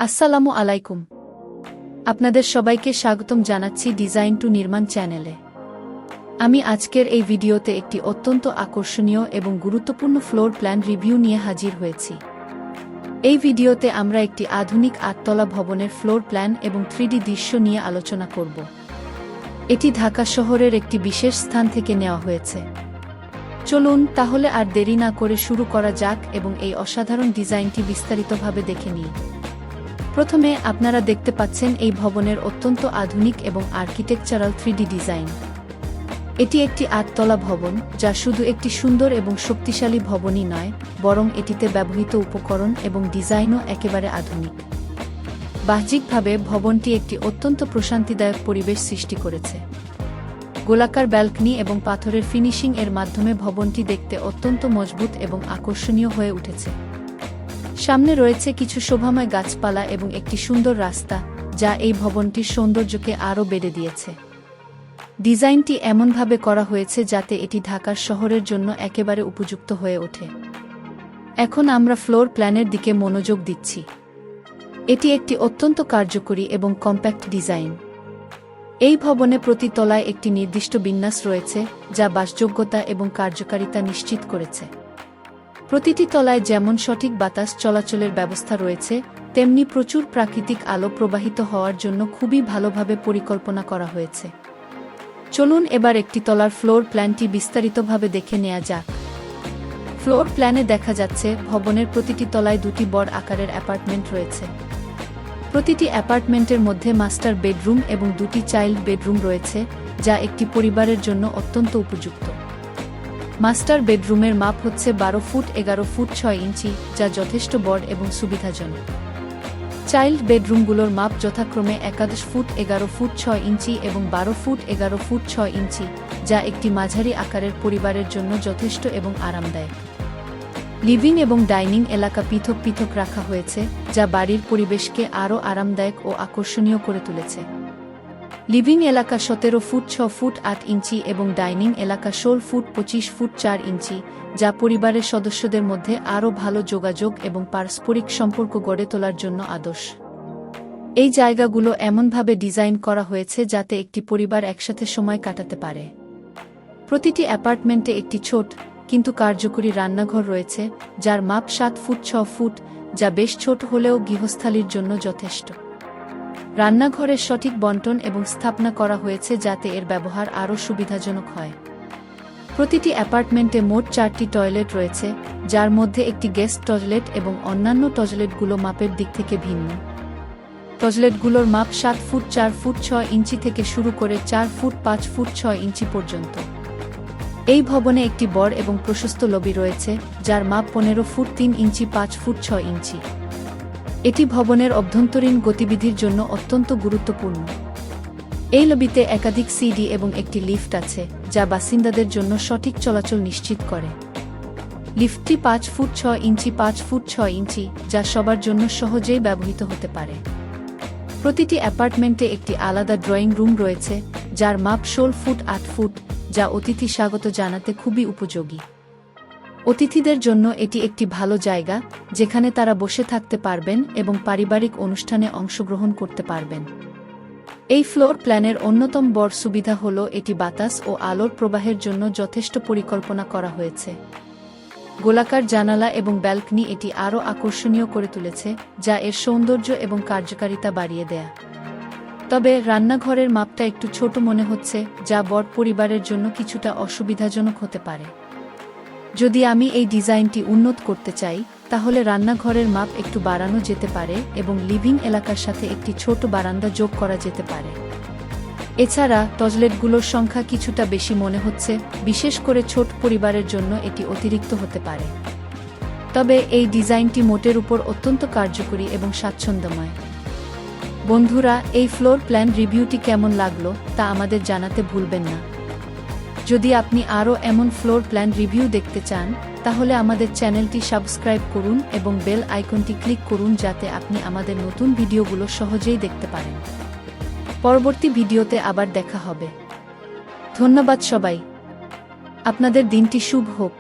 আসসালামু আলাইকুম। আপনাদের সবাইকে স্বাগতম জানাচ্ছি ডিজাইন টু নির্মাণ চ্যানেলে। আমি আজকের এই ভিডিওতে একটি অত্যন্ত আকর্ষণীয় এবং গুরুত্বপূর্ণ ফ্লোর প্ল্যান রিভিউ নিয়ে হাজির হয়েছি। এই ভিডিওতে আমরা একটি আধুনিক ৮ তলা ভবনের ফ্লোর প্ল্যান এবং 3D দৃশ্য নিয়ে আলোচনা করব। এটি ঢাকা শহরের একটি বিশেষ স্থান থেকে নেওয়া হয়েছে। চলুন তাহলে আর দেরি না করে শুরু করা যাক এবং এই অসাধারণ ডিজাইনটি বিস্তারিতভাবে দেখে নিই। প্রথমে আপনারা দেখতে পাচ্ছেন এই ভবনের অত্যন্ত আধুনিক এবং আর্কিটেকচারাল 3D ডিজাইন। এটি একটি ৮ তলা ভবন, যা শুধু একটি সুন্দর এবং শক্তিশালী ভবনই নয়, বরং এটিতে ব্যবহৃত উপকরণ এবং ডিজাইনও একেবারে আধুনিক। বাহ্যিকভাবে ভবনটি একটি অত্যন্ত প্রশান্তিদায়ক পরিবেশ সৃষ্টি করেছে। গোলাকার ব্যালকনি এবং পাথরের ফিনিশিং এর মাধ্যমে ভবনটি দেখতে অত্যন্ত মজবুত এবং আকর্ষণীয় হয়ে উঠেছে। সামনে রয়েছে কিছু শোভাময় গাছপালা এবং একটি সুন্দর রাস্তা, যা এই ভবনটির সৌন্দর্যকে আরও বেড়ে দিয়েছে। ডিজাইনটি এমনভাবে করা হয়েছে যাতে এটি ঢাকার শহরের জন্য একেবারে উপযুক্ত হয়ে ওঠে। এখন আমরা ফ্লোর প্ল্যানের দিকে মনোযোগ দিচ্ছি। এটি একটি অত্যন্ত কার্যকরী এবং কম্প্যাক্ট ডিজাইন। এই ভবনে প্রতি তলায় একটি নির্দিষ্ট বিন্যাস রয়েছে, যা বাসযোগ্যতা এবং কার্যকারিতা নিশ্চিত করেছে। প্রতিটি তলায় যেমন সঠিক বাতাস চলাচলের ব্যবস্থা রয়েছে, তেমনি প্রচুর প্রাকৃতিক আলো প্রবাহিত হওয়ার জন্য খুবই ভালোভাবে পরিকল্পনা করা হয়েছে। চলুন এবার একটি তলার ফ্লোর প্ল্যানটি বিস্তারিতভাবে দেখে নেওয়া যাক। ফ্লোর প্ল্যানে দেখা যাচ্ছে ভবনের প্রতিটি তলায় দুটি বড় আকারের অ্যাপার্টমেন্ট রয়েছে। প্রতিটি অ্যাপার্টমেন্টের মধ্যে মাস্টার বেডরুম এবং দুটি চাইল্ড বেডরুম রয়েছে, যা একটি পরিবারের জন্য অত্যন্ত উপযুক্ত। মাস্টার বেডরুমের মাপ হচ্ছে 12 ফুট 11 ফুট 6 ইঞ্চি, যা যথেষ্ট বড় এবং সুবিধাজনক। চাইল্ড বেডরুমগুলোর মাপ যথাক্রমে 11 ফুট 11 ফুট 6 ইঞ্চি এবং 12 ফুট 11 ফুট 6 ইঞ্চি, যা একটি মাঝারি আকারের পরিবারের জন্য যথেষ্ট এবং আরামদায়ক। লিভিং এবং ডাইনিং এলাকা পৃথক পৃথক রাখা হয়েছে, যা বাড়ির পরিবেশকে আরও আরামদায়ক ও আকর্ষণীয় করে তুলেছে। লিভিং এলাকা 17 ফুট 6 ফুট 8 ইঞ্চি এবং ডাইনিং এলাকা 16 ফুট 25 ফুট 4 ইঞ্চি, যা পরিবারের সদস্যদের মধ্যে আরও ভালো যোগাযোগ এবং পারস্পরিক সম্পর্ক গড়ে তোলার জন্য আদর্শ। এই জায়গাগুলো এমনভাবে ডিজাইন করা হয়েছে যাতে একটি পরিবার একসাথে সময় কাটাতে পারে। প্রতিটি অ্যাপার্টমেন্টে একটি ছোট কিন্তু কার্যকরী রান্নাঘর রয়েছে, যার মাপ 7 ফুট 6 ফুট, যা বেশ ছোট হলেও গৃহস্থালির জন্য যথেষ্ট। রান্নাঘরের সঠিক বণ্টন এবং স্থাপনা করা হয়েছে যাতে এর ব্যবহার আরও সুবিধাজনক হয়। প্রতিটি অ্যাপার্টমেন্টে মোট 4টি টয়লেট রয়েছে, যার মধ্যে একটি গেস্ট টয়লেট এবং অন্যান্য টয়লেটগুলো মাপের দিক থেকে ভিন্ন। টয়লেটগুলোর মাপ 7 ফুট 4 ফুট 6 ইঞ্চি থেকে শুরু করে 4 ফুট 5 ফুট 6 ইঞ্চি পর্যন্ত। এই ভবনে একটি বড় এবং প্রশস্ত লবি রয়েছে, যার মাপ 15 ফুট 3 ইঞ্চি 5 ফুট 6 ইঞ্চি। এটি ভবনের অভ্যন্তরীণ গতিবিধির জন্য অত্যন্ত গুরুত্বপূর্ণ। এই লবিতে একাধিক সিঁড়ি এবং একটি লিফট আছে, যা বাসিন্দাদের জন্য সঠিক চলাচল নিশ্চিত করে। লিফটটি 5 ফুট 6 ইঞ্চি 5 ফুট 6 ইঞ্চি, যা সবার জন্য সহজেই ব্যবহৃত হতে পারে। প্রতিটি অ্যাপার্টমেন্টে একটি আলাদা ড্রয়িং রুম রয়েছে, যার মাপ 16 ফুট 8 ফুট, যা অতিথি স্বাগত জানাতে খুবই উপযোগী। অতিথিদের জন্য এটি একটি ভালো জায়গা, যেখানে তারা বসে থাকতে পারবেন এবং পারিবারিক অনুষ্ঠানে অংশগ্রহণ করতে পারবেন। এই ফ্লোর প্ল্যানের অন্যতম বড় সুবিধা হল এটি বাতাস ও আলোর প্রবাহের জন্য যথেষ্ট পরিকল্পনা করা হয়েছে। গোলাকার জানালা এবং ব্যালকনি এটি আরও আকর্ষণীয় করে তুলেছে, যা এর সৌন্দর্য এবং কার্যকারিতা বাড়িয়ে দেয়। তবে রান্নাঘরের মাপটা একটু ছোট মনে হচ্ছে, যা বড় পরিবারের জন্য কিছুটা অসুবিধাজনক হতে পারে। যদি আমি এই ডিজাইনটি উন্নত করতে চাই, তাহলে রান্নাঘরের মাপ একটু বাড়ানো যেতে পারে এবং লিভিং এলাকার সাথে একটি ছোট বারান্দা যোগ করা যেতে পারে। এছাড়া টয়লেটগুলোর সংখ্যা কিছুটা বেশি মনে হচ্ছে, বিশেষ করে ছোট পরিবারের জন্য এটি অতিরিক্ত হতে পারে। তবে এই ডিজাইনটি মোটের উপর অত্যন্ত কার্যকরী এবং স্বাচ্ছন্দ্যময়। বন্ধুরা, এই ফ্লোর প্ল্যান রিভিউটি কেমন লাগলো তা আমাদের জানাতে ভুলবেন না। যদি আপনি আরও এমন ফ্লোর প্ল্যান রিভিউ দেখতে চান, তাহলে আমাদের চ্যানেলটি সাবস্ক্রাইব করুন এবং বেল আইকনটি ক্লিক করুন যাতে আপনি আমাদের নতুন ভিডিওগুলো সহজেই দেখতে পারেন। পরবর্তী ভিডিওতে আবার দেখা হবে। ধন্যবাদ সবাই। আপনাদের দিনটি শুভ হোক।